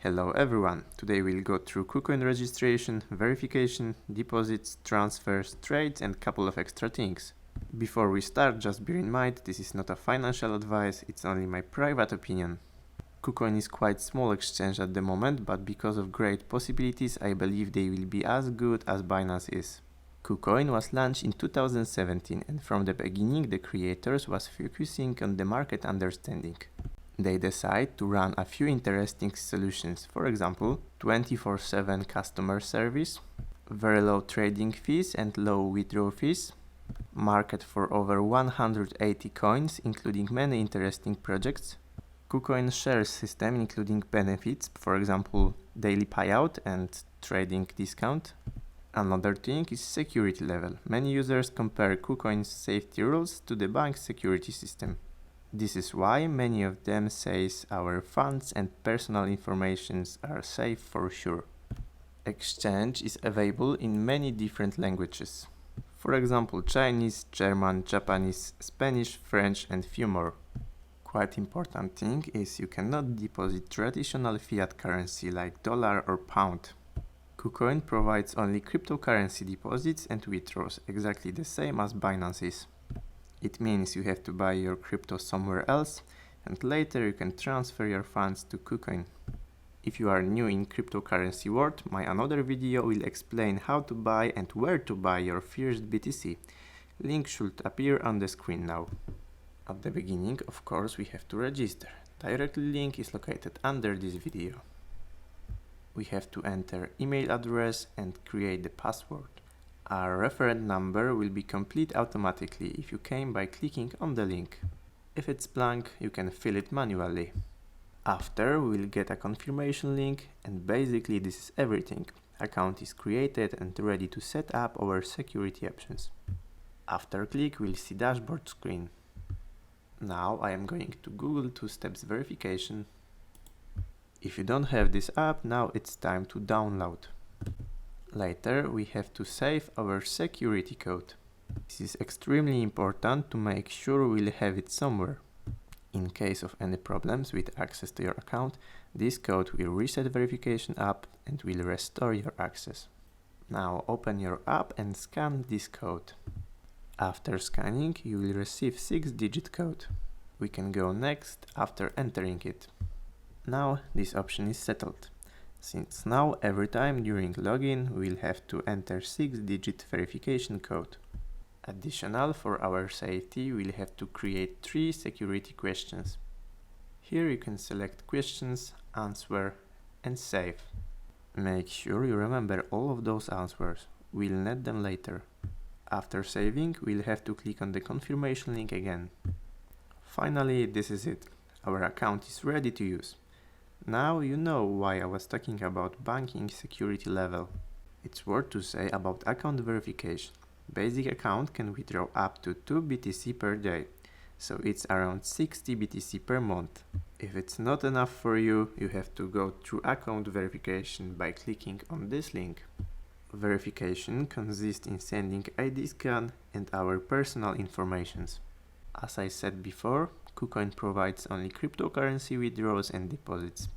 Hello everyone, today we'll go through Kucoin registration, verification, deposits, transfers, trades and couple of extra things. Before we start, just bear in mind this is not a financial advice, it's only my private opinion. Kucoin is quite small exchange at the moment, but because of great possibilities I believe they will be as good as Binance is. Kucoin was launched in 2017 and from the beginning the creators was focusing on the market understanding. They decide to run a few interesting solutions, for example, 24/7 customer service, very low trading fees and low withdrawal fees, market for over 180 coins including many interesting projects, Kucoin shares system including benefits, for example, daily payout and trading discount. Another thing is security level. Many users compare Kucoin's safety rules to the bank's security system. This is why many of them says our funds and personal informations are safe for sure. Exchange is available in many different languages. For example, Chinese, German, Japanese, Spanish, French and few more. Quite important thing is you cannot deposit traditional fiat currency like dollar or pound. Kucoin provides only cryptocurrency deposits and withdrawals, exactly the same as Binance is. It means you have to buy your crypto somewhere else and later you can transfer your funds to Kucoin. If you are new in cryptocurrency world, my another video will explain how to buy and where to buy your first BTC. Link should appear on the screen now. At the beginning, of course, we have to register. Direct link is located under this video. We have to enter email address and create the password. Our reference number will be complete automatically if you came by clicking on the link. If it's blank, you can fill it manually. After, we will get a confirmation link and basically this is everything. Account is created and ready to set up our security options. After click, we'll see dashboard screen. Now I am going to Google two-steps verification. If you don't have this app, now it's time to download. Later, we have to save our security code. This is extremely important to make sure we'll have it somewhere. In case of any problems with access to your account, this code will reset verification app and will restore your access. Now open your app and scan this code. After scanning, you will receive 6-digit code. We can go next after entering it. Now this option is settled. Since now every time during login we'll have to enter 6-digit verification code. Additional, for our safety, we'll have to create 3 security questions. Here you can select questions, answer and save. Make sure you remember all of those answers. We'll need them later. After saving, we'll have to click on the confirmation link again. Finally, this is it. Our account is ready to use. Now you know why I was talking about banking security level. It's worth to say about account verification. Basic account can withdraw up to 2 BTC per day, so it's around 60 BTC per month. If it's not enough for you, you have to go through account verification by clicking on this link. Verification consists in sending ID scan and our personal informations. As I said before, Kucoin provides only cryptocurrency withdrawals and deposits.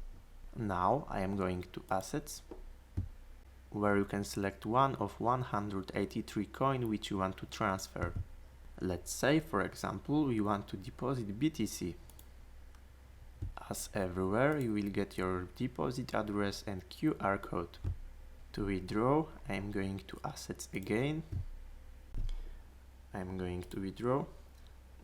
Now I am going to assets, where you can select one of 183 coins which you want to transfer. Let's say, for example, you want to deposit BTC. As everywhere, you will get your deposit address and QR code. To withdraw, I am going to assets again. I am going to withdraw.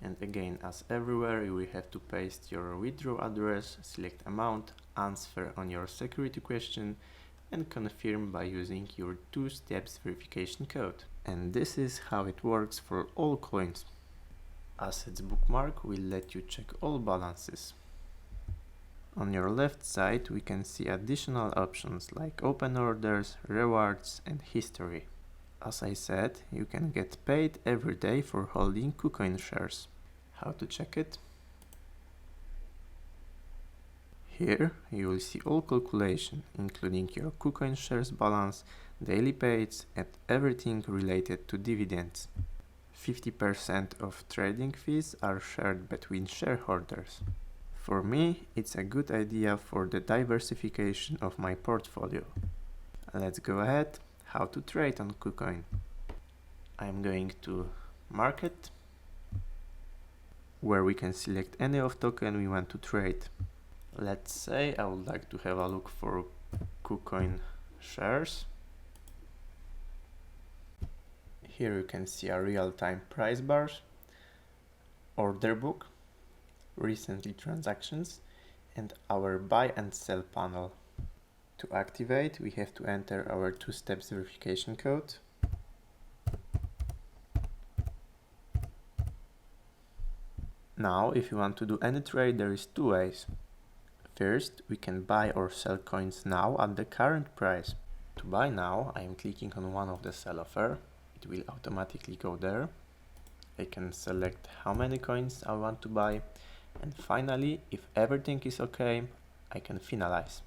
And again, as everywhere, you will have to paste your withdraw address, select amount, answer on your security question, and confirm by using your 2-steps verification code. And this is how it works for all coins. Assets bookmark will let you check all balances. On your left side, we can see additional options like open orders, rewards, and history. As I said, you can get paid every day for holding Kucoin shares. How to check it? Here you will see all calculation, including your Kucoin shares balance, daily pays, and everything related to dividends. 50% of trading fees are shared between shareholders. For me, it's a good idea for the diversification of my portfolio. Let's go ahead. How to trade on Kucoin. I'm going to Market, where we can select any of token we want to trade. Let's say I would like to have a look for Kucoin shares. Here you can see a real-time price bars, order book, recently transactions, and our buy and sell panel. To activate, we have to enter our two-step verification code. Now, if you want to do any trade, there is two ways. First, we can buy or sell coins now at the current price. To buy now, I am clicking on one of the sell offer. It will automatically go there. I can select how many coins I want to buy. And finally, if everything is okay, I can finalize.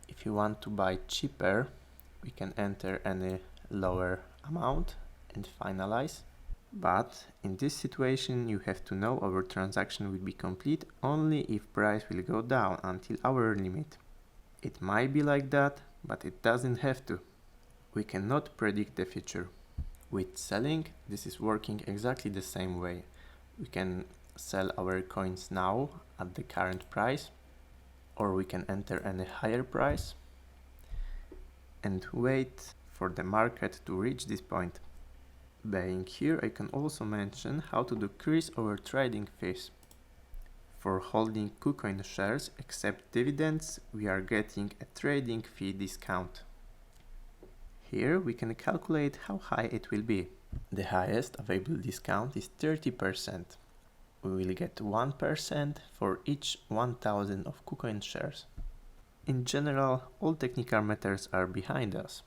If you want to buy cheaper, we can enter any lower amount and finalize. But in this situation, you have to know our transaction will be complete only if price will go down until our limit. It might be like that, but it doesn't have to. We cannot predict the future. With selling, this is working exactly the same way. We can sell our coins now at the current price, or we can enter any higher price and wait for the market to reach this point. Being here, I can also mention how to decrease our trading fees. For holding Kucoin shares except dividends, we are getting a trading fee discount. Here we can calculate how high it will be. The highest available discount is 30%. We will get 1% for each 1000 of Kucoin shares. In general, all technical matters are behind us.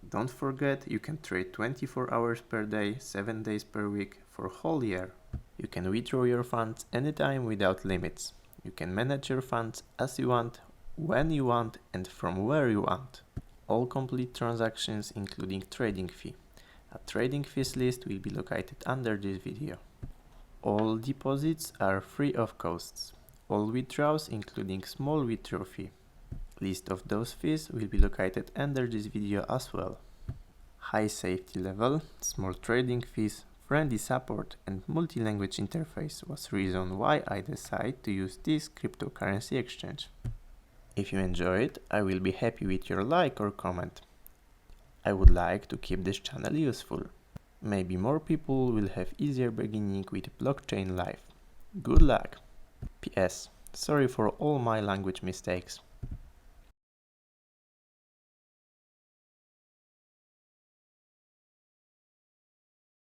Don't forget, you can trade 24 hours per day, 7 days per week for a whole year. You can withdraw your funds anytime without limits. You can manage your funds as you want, when you want, and from where you want. All complete transactions including trading fee. A trading fees list will be located under this video. All deposits are free of costs. All withdrawals including small withdrawal fee. List of those fees will be located under this video as well. High safety level, small trading fees, friendly support and multi-language interface was reason why I decided to use this cryptocurrency exchange. If you enjoyed, I will be happy with your like or comment. I would like to keep this channel useful. Maybe more people will have easier beginning with blockchain life. Good luck! PS. Sorry for all my language mistakes.